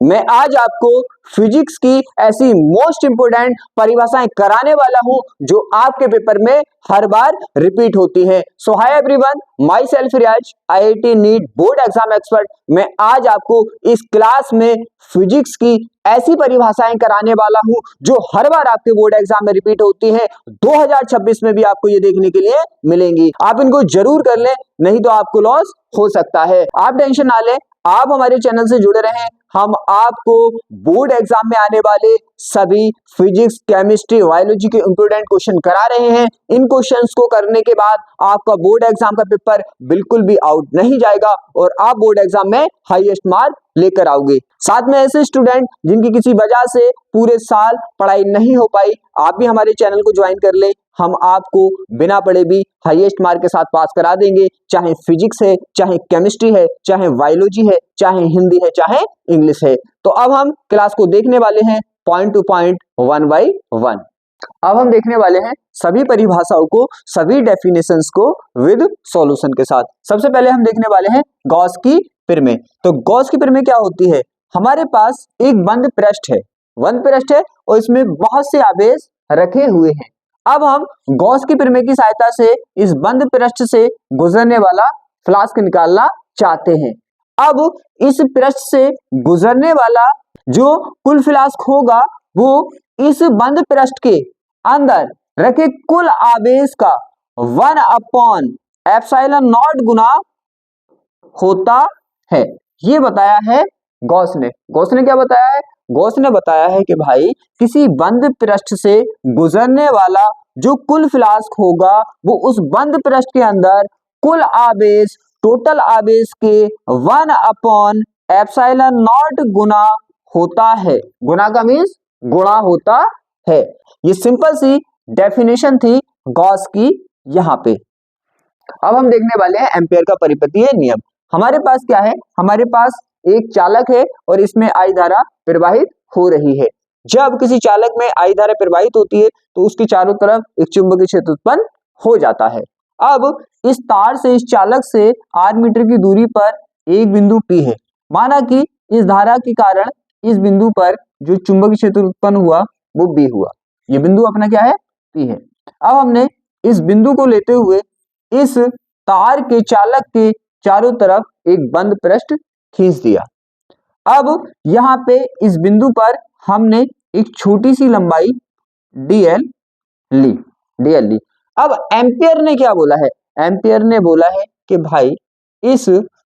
मैं आज आपको फिजिक्स की ऐसी मोस्ट इंपोर्टेंट परिभाषाएं कराने वाला हूं जो आपके पेपर में हर बार रिपीट होती है। सो हाय एवरीवन, माई सेल्फ रियाज, IIT NEET board exam expert. मैं आज आपको इस क्लास में फिजिक्स की ऐसी परिभाषाएं कराने वाला हूं जो हर बार आपके बोर्ड एग्जाम में रिपीट होती है। 2026 में भी आपको ये देखने के लिए मिलेंगी। आप इनको जरूर कर लें, नहीं तो आपको लॉस हो सकता है। आप टेंशन ना लें, आप हमारे चैनल से जुड़े रहें। हम आपको बोर्ड एग्जाम में आने वाले सभी फिजिक्स, केमिस्ट्री, बायोलॉजी के इंपोर्टेंट क्वेश्चन करा रहे हैं। इन क्वेश्चंस को करने के बाद आपका बोर्ड एग्जाम का पेपर बिल्कुल भी आउट नहीं जाएगा और आप बोर्ड एग्जाम में हाईएस्ट मार्क लेकर आओगे। साथ में ऐसे स्टूडेंट जिनकी किसी वजह से पूरे साल पढ़ाई नहीं हो पाई, आप भी हमारे चैनल को ज्वाइन कर ले। हम आपको बिना पढ़े भी हाईएस्ट मार्क के साथ पास करा देंगे, चाहे फिजिक्स है, चाहे केमिस्ट्री है, चाहे बायोलॉजी है, चाहे हिंदी है, चाहे इंग्लिश है। तो अब हम क्लास को देखने वाले हैं point two point, one by one. अब हम देखने वाले हैं सभी परिभाषाओं को, सभी डेफिनेशंस को विद सॉल्यूशन के साथ। सबसे पहले हम देखने वाले हैं गॉस की प्रमेय। तो गॉस की प्रमेय क्या होती है? हमारे पास एक बंद पृष्ठ है और इसमें बहुत से आवेश रखे हुए हैं। अब हम गॉस की प्रमेय की सहायता से इस बंद पृष्ठ से गुजरने वाला फ्लास्क निकालना चाहते हैं। अब इस पृष्ठ से गुजरने वाला जो कुल फ्लास्क होगा वो इस बंद पृष्ठ के अंदर रखे कुल आवेश का 1/ε0 गुना होता है। ये बताया है गॉस ने। गॉस ने क्या बताया है? गॉस ने बताया है कि भाई किसी बंद पृष्ठ से गुजरने वाला जो कुल फ्लास्क होगा वो उस बंद पृष्ठ के अंदर कुल आवेश, टोटल आवेश के 1/ε0 गुना होता है। गुना का मीन्स गुणा होता है। ये सिंपल सी डेफिनेशन थी गॉस की यहाँ पे। अब हम देखने वाले हैं एम्पियर का परिपतीय नियम। हमारे पास क्या है? हमारे पास एक चालक है और इसमें I धारा प्रवाहित हो रही है। जब किसी चालक में I धारा प्रवाहित होती है तो उसकी चारों तरफ एक चुंबकीय क्षेत्र उत्पन्न हो जाता है। अब इस तार से, इस चालक से 8 मीटर की दूरी पर एक बिंदु P है। माना कि इस धारा के कारण इस बिंदु पर जो चुंबकीय क्षेत्र उत्पन्न हुआ वो B हुआ। ये बिंदु अपना क्या है? P है। अब हमने इस बिंदु को लेते हुए इस तार के चालक के चारों तरफ एक बंद पृष्ठ खींच दिया। अब यहाँ पे इस बिंदु पर हमने एक छोटी सी लंबाई dl ली। अब एम्पियर ने क्या बोला है? एम्पियर ने बोला है कि भाई इस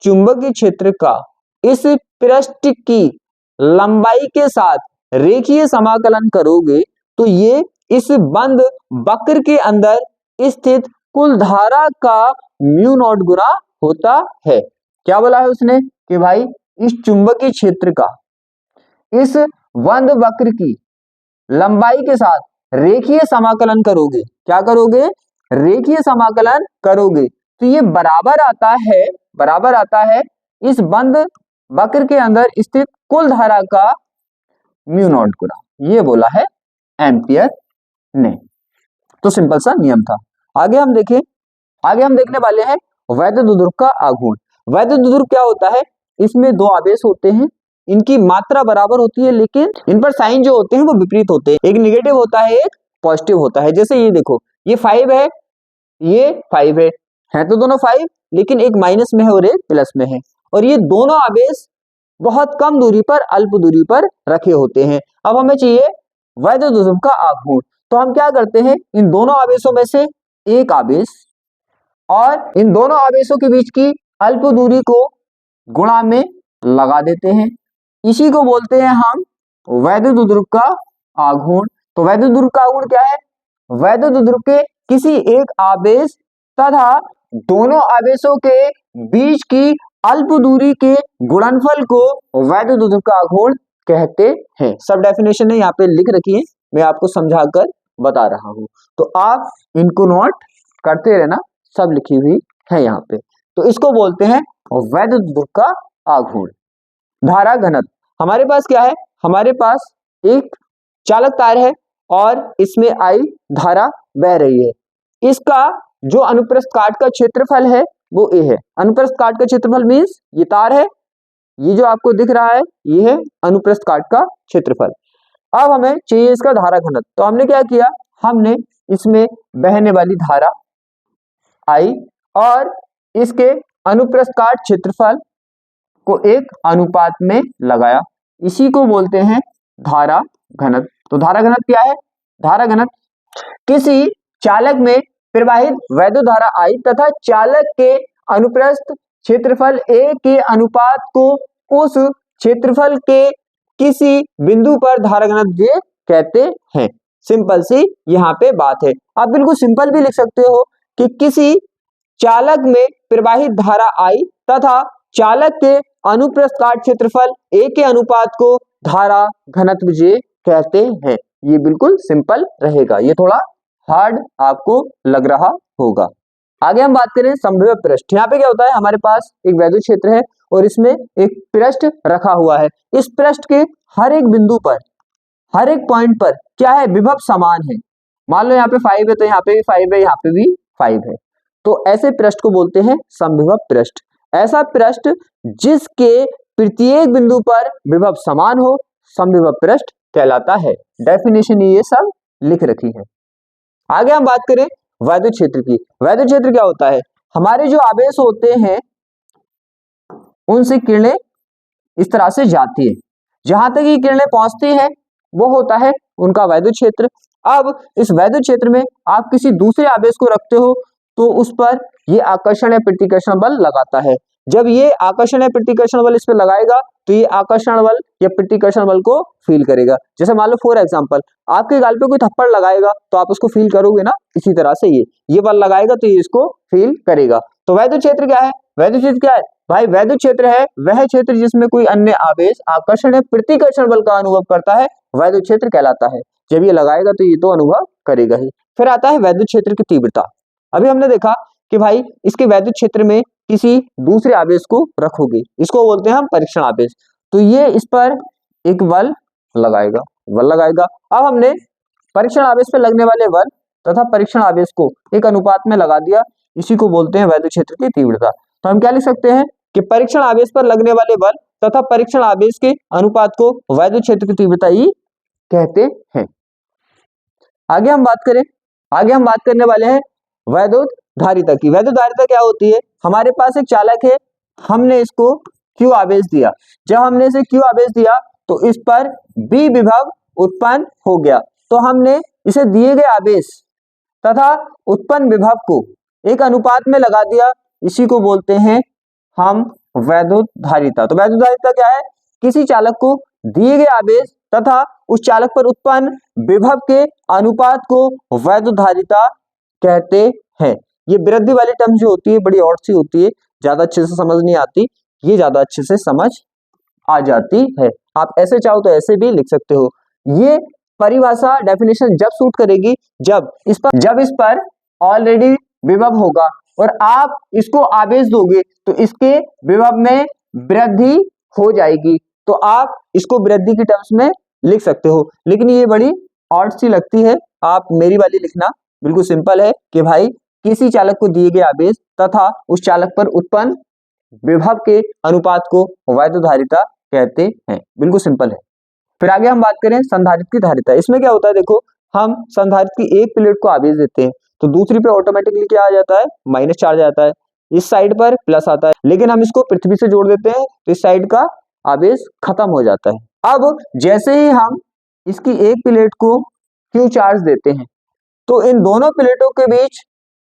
चुंबकीय क्षेत्र का इस पृष्ठ की लंबाई के साथ रेखीय समाकलन करोगे तो ये इस बंद वक्र के अंदर स्थित कुल धारा का μ0 गुना होता है। क्या बोला है उसने? कि भाई इस चुंबकीय क्षेत्र का इस बंद वक्र की लंबाई के साथ रेखीय समाकलन करोगे। क्या करोगे? रेखीय समाकलन करोगे तो ये बराबर आता है इस बंद वक्र के अंदर स्थित कुल धारा का μ0 गुना। ये बोला है एम्पियर ने। तो सिंपल सा नियम था। आगे हम देखने वाले हैं वैद्युत ध्रुव का आघूर्ण। वैद्युत ध्रुव क्या होता है? इसमें दो आवेश होते हैं, इनकी मात्रा बराबर होती है लेकिन इन पर साइन जो होते हैं वो विपरीत होते हैं। एक निगेटिव होता है, एक पॉजिटिव होता है। जैसे ये देखो, ये 5 है, ये 5 है तो दोनों 5, लेकिन एक माइनस में है और एक प्लस में है। और ये दोनों आवेश बहुत कम दूरी पर, अल्प दूरी पर रखे होते हैं। अब हमें चाहिए वैद्युत ध्रुव का आघूर्ण। तो हम क्या करते हैं? इन दोनों आवेशों में से एक आवेश और इन दोनों आवेशों के बीच की अल्प दूरी को गुणा में लगा देते हैं। इसी को बोलते हैं हम वैद्युत ध्रुव का आघूर्ण। तो वैद्युत ध्रुव का आघूर्ण क्या है? वैद्युत ध्रुव के किसी एक आवेश तथा दोनों आवेशों के बीच की अल्प दूरी के गुणनफल को वैद्युत ध्रुव का आघूर्ण कहते हैं। सब डेफिनेशन है यहाँ पे लिख रखी है, मैं आपको समझाकर बता रहा हूँ, तो आप इनको नोट करते रहना, सब लिखी हुई है यहाँ पे। तो इसको बोलते हैं वैद्युत ध्रुव का आघूर्ण। धारा घनत्व, हमारे पास क्या है? हमारे पास एक चालक तार है और इसमें I धारा बह रही है। इसका जो अनुप्रस्थ काट का क्षेत्रफल है वो A है। अनुप्रस्थ काट का क्षेत्रफल मीन्स ये तार है, ये जो आपको दिख रहा है ये है अनुप्रस्थ काट का क्षेत्रफल। अब हमें चाहिए इसका धारा घनत्व। तो हमने क्या किया, हमने इसमें बहने वाली धारा आई और इसके अनुप्रस्थ काट क्षेत्रफल को एक अनुपात में लगाया, इसी को बोलते हैं धारा घनत्व। तो धारा घनत्व क्या है, धारा घनत्व किसी चालक में प्रवाहित वैद्युत धारा I तथा चालक के अनुप्रस्थ क्षेत्रफल A के अनुपात को उस क्षेत्रफल के किसी बिंदु पर धारा घनत्व J कहते हैं। सिंपल सी यहाँ पे बात है। आप बिल्कुल सिंपल भी लिख सकते हो कि किसी चालक में प्रवाहित धारा I तथा चालक के अनुप्रस्थ काट क्षेत्रफल A के अनुपात को धारा घनत्व J कहते हैं। ये बिल्कुल सिंपल रहेगा, ये थोड़ा हार्ड आपको लग रहा होगा। आगे हम बात करें समविभव पृष्ठ। यहाँ पे क्या होता है, हमारे पास एक वैद्युत क्षेत्र है और इसमें एक पृष्ठ रखा हुआ है। इस पृष्ठ के हर एक बिंदु पर, हर एक पॉइंट पर क्या है, विभव समान है। मान लो यहाँ पे 5 है तो यहाँ पे भी 5 है, यहाँ पे भी 5 है। तो ऐसे पृष्ठ को बोलते हैं समविभव पृष्ठ। ऐसा पृष्ठ जिसके प्रत्येक बिंदु पर विभव समान हो समविभव पृष्ठ कहलाता है। डेफिनेशन ये सब लिख रखी है। आगे हम बात करें वैद्युत क्षेत्र की। वैद्युत क्षेत्र क्या होता है, हमारे जो आवेश होते हैं उनसे किरणें इस तरह से जाती है, जहां तक ये किरणें पहुंचती है वो होता है उनका वैद्युत क्षेत्र। अब इस वैद्युत क्षेत्र में आप किसी दूसरे आवेश को रखते हो तो उस पर ये आकर्षण या प्रतिकर्षण बल लगाता है। जब ये आकर्षण या प्रतिकर्षण बल इस पर लगाएगा तो ये आकर्षण बल या प्रतिकर्षण बल को फील करेगा। जैसे मान लो फॉर एग्जांपल आपके गाल पे कोई थप्पड़ लगाएगा तो आप उसको फील करोगे ना, इसी तरह से ये बल लगाएगा तो ये इसको फील करेगा। तो वैद्युत क्षेत्र क्या है, वैद्युत क्षेत्र क्या है भाई, वैद्युत क्षेत्र है वह क्षेत्र जिसमें कोई अन्य आवेश आकर्षण या प्रतिकर्षण बल का अनुभव करता है, वैद्युत क्षेत्र कहलाता है। जब ये लगाएगा तो ये तो अनुभव करेगा ही। फिर आता है वैद्युत क्षेत्र की तीव्रता। अभी हमने देखा कि भाई इसके वैद्युत क्षेत्र में किसी दूसरे आवेश को रखोगे, इसको बोलते हैं हम परीक्षण आवेश। तो ये इस पर एक बल लगाएगा। अब हमने परीक्षण आवेश पर लगने वाले बल तथा परीक्षण आवेश को एक अनुपात में लगा दिया, इसी को बोलते हैं वैद्युत क्षेत्र की तीव्रता। तो हम क्या लिख सकते हैं कि परीक्षण आवेश पर लगने वाले बल तथा परीक्षण आवेश के अनुपात को वैद्युत क्षेत्र की तीव्रता ही कहते हैं। आगे हम बात करने वाले हैं वैद्युत धारिता की। वैद्युत धारिता क्या होती है, हमारे पास एक चालक है, हमने इसको Q आवेश दिया। जब हमने इसे Q आवेश दिया तो इस पर B विभव उत्पन्न हो गया। तो हमने इसे दिए गए आवेश तथा उत्पन्न विभव को एक अनुपात में लगा दिया, इसी को बोलते हैं हम वैद्युत धारिता। तो वैद्युत धारिता क्या है, किसी चालक को दिए गए आवेश तथा उस चालक पर उत्पन्न विभव के अनुपात को वैद्युत धारिता कहते हैं। ये वृद्धि वाली टर्म जो होती है बड़ी और सी होती है, ज्यादा अच्छे से समझ नहीं आती, ये ज्यादा अच्छे से समझ आ जाती है। आप ऐसे चाहो तो ऐसे भी लिख सकते हो। ये परिभाषा डेफिनेशन जब सूट करेगी जब इस पर ऑलरेडी विभव होगा और आप इसको आवेश दोगे तो इसके विभव में वृद्धि हो जाएगी, तो आप इसको वृद्धि की टर्म्स में लिख सकते हो। लेकिन ये बड़ी ऑड सी लगती है, आप मेरी वाली लिखना। बिल्कुल सिंपल है कि भाई किसी चालक को दिए गए आवेश तथा उस चालक पर उत्पन्न विभव के अनुपात को वैद्युत धारिता कहते हैं। बिल्कुल सिंपल है। फिर आगे हम बात करें संधारित्र की धारिता। इसमें क्या होता है, देखो हम संधारित्र की एक प्लेट को आवेश देते हैं तो दूसरी पे ऑटोमेटिकली क्या आ जाता है, माइनस चार्ज आता है, इस साइड पर प्लस आता है। लेकिन हम इसको पृथ्वी से जोड़ देते हैं तो इस साइड का आवेश खत्म हो जाता है। अब जैसे ही हम इसकी एक प्लेट को Q चार्ज देते हैं तो इन दोनों प्लेटों के बीच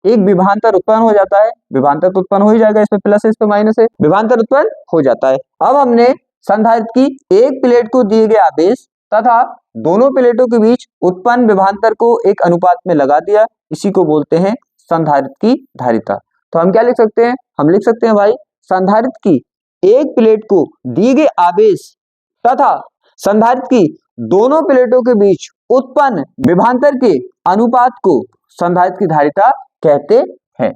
एक विभवांतर उत्पन्न हो जाता है। विभवांतर तो उत्पन्न हो ही जाएगा, इसमें प्लस है इस पे माइनस है, विभवांतर उत्पन्न हो जाता है। अब हमने संधारित्र की एक प्लेट को दिए गए आवेश तथा दोनों प्लेटों के बीच उत्पन्न विभवांतर को एक अनुपात में लगा दिया, इसी को बोलते हैं संधारित्र की धारिता। तो हम क्या लिख सकते हैं, हम लिख सकते हैं भाई संधारित्र की एक प्लेट को दिए गए आवेश तथा संधारित्र की दोनों प्लेटों के बीच उत्पन्न विभवांतर के अनुपात को संधारित्र की धारिता कहते हैं।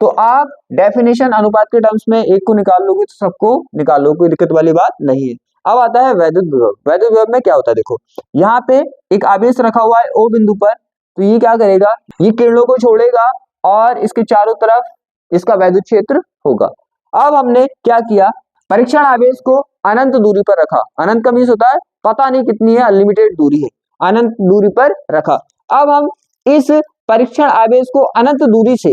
तो आप डेफिनेशन अनुपात के टर्म्स में एक को निकाल लोगे तो सबको निकाल लो, कोई दिक्कत वाली बात नहीं है। अब आता है वैद्युत विभव। वैद्युत विभव में क्या होता है, देखो यहाँ पे एक आवेश रखा हुआ है O बिंदु पर, तो ये क्या करेगा, ये किरणों को छोड़ेगा और इसके चारों तरफ इसका वैद्युत क्षेत्र होगा। अब हमने क्या किया, परीक्षण आवेश को अनंत दूरी पर रखा। अनंत का मीन्स होता है पता नहीं कितनी है, अनलिमिटेड दूरी है, अनंत दूरी पर रखा। अब हम इस परीक्षण आवेश को अनंत दूरी से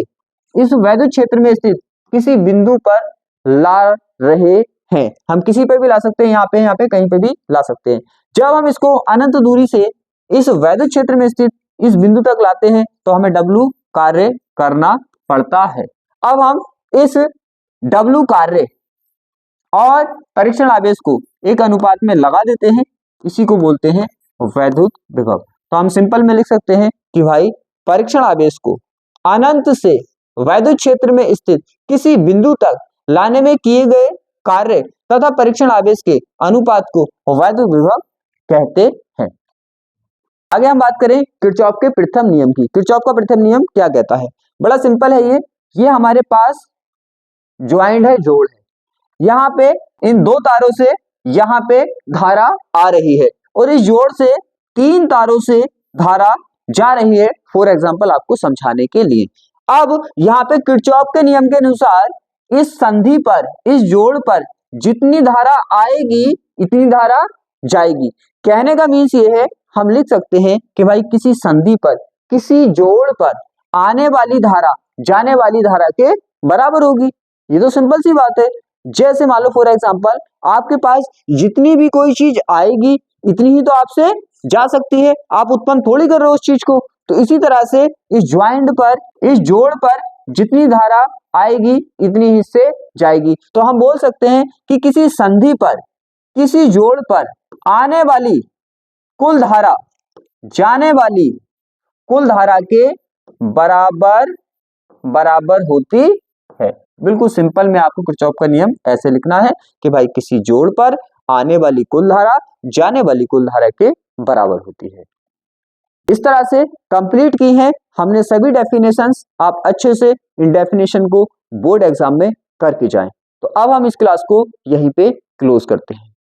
इस वैद्युत क्षेत्र में स्थित किसी बिंदु पर ला रहे हैं। हम किसी पर भी ला सकते हैं, यहाँ पे कहीं पे भी ला सकते हैं। जब हम इसको अनंत दूरी से इस वैद्युत क्षेत्र में स्थित इस बिंदु तक लाते हैं तो हमें W कार्य करना पड़ता है। अब हम इस W कार्य और परीक्षण आवेश को एक अनुपात में लगा देते हैं, इसी को बोलते हैं वैद्युत विभव। तो हम सिंपल में लिख सकते हैं कि भाई परीक्षण आवेश को अनंत से वैद्युत क्षेत्र में स्थित किसी बिंदु तक लाने में किए गए कार्य तथा परीक्षण आवेश के अनुपात को वैद्युत विभव कहते हैं। आगे हम बात करें किरचॉफ के प्रथम नियम की। किरचॉफ का प्रथम नियम क्या कहता है? बड़ा सिंपल है ये हमारे पास ज्वाइंट है, जोड़ है। यहाँ पे इन दो तारों से यहाँ पे धारा आ रही है और इस जोड़ से तीन तारों से धारा जा रही है, फॉर एग्जाम्पल आपको समझाने के लिए। अब यहाँ पे किरचॉफ के नियम के अनुसार इस संधि पर, इस जोड़ पर जितनी धारा आएगी इतनी धारा जाएगी। कहने का मीन्स ये है, हम लिख सकते हैं कि भाई किसी संधि पर, किसी जोड़ पर आने वाली धारा जाने वाली धारा के बराबर होगी। ये तो सिंपल सी बात है। जैसे मान लो फॉर एग्जाम्पल आपके पास जितनी भी कोई चीज आएगी इतनी ही तो आपसे जा सकती है, आप उत्पन्न थोड़ी कर रहे हो उस चीज को। तो इसी तरह से इस ज्वाइंट पर, इस जोड़ पर जितनी धारा आएगी इतनी ही से जाएगी। तो हम बोल सकते हैं कि किसी संधि पर, किसी जोड़ पर आने वाली कुल धारा जाने वाली कुल धारा के बराबर होती है। बिल्कुल सिंपल में आपको किरचॉफ का नियम ऐसे लिखना है कि भाई किसी जोड़ पर आने वाली कुल धारा जाने वाली कुल धारा के बराबर होती है। इस तरह से कंप्लीट की है हमने सभी डेफिनेशंस। आप अच्छे से इन डेफिनेशन को बोर्ड एग्जाम में करके जाएं। तो अब हम इस क्लास को यहीं पे क्लोज करते हैं।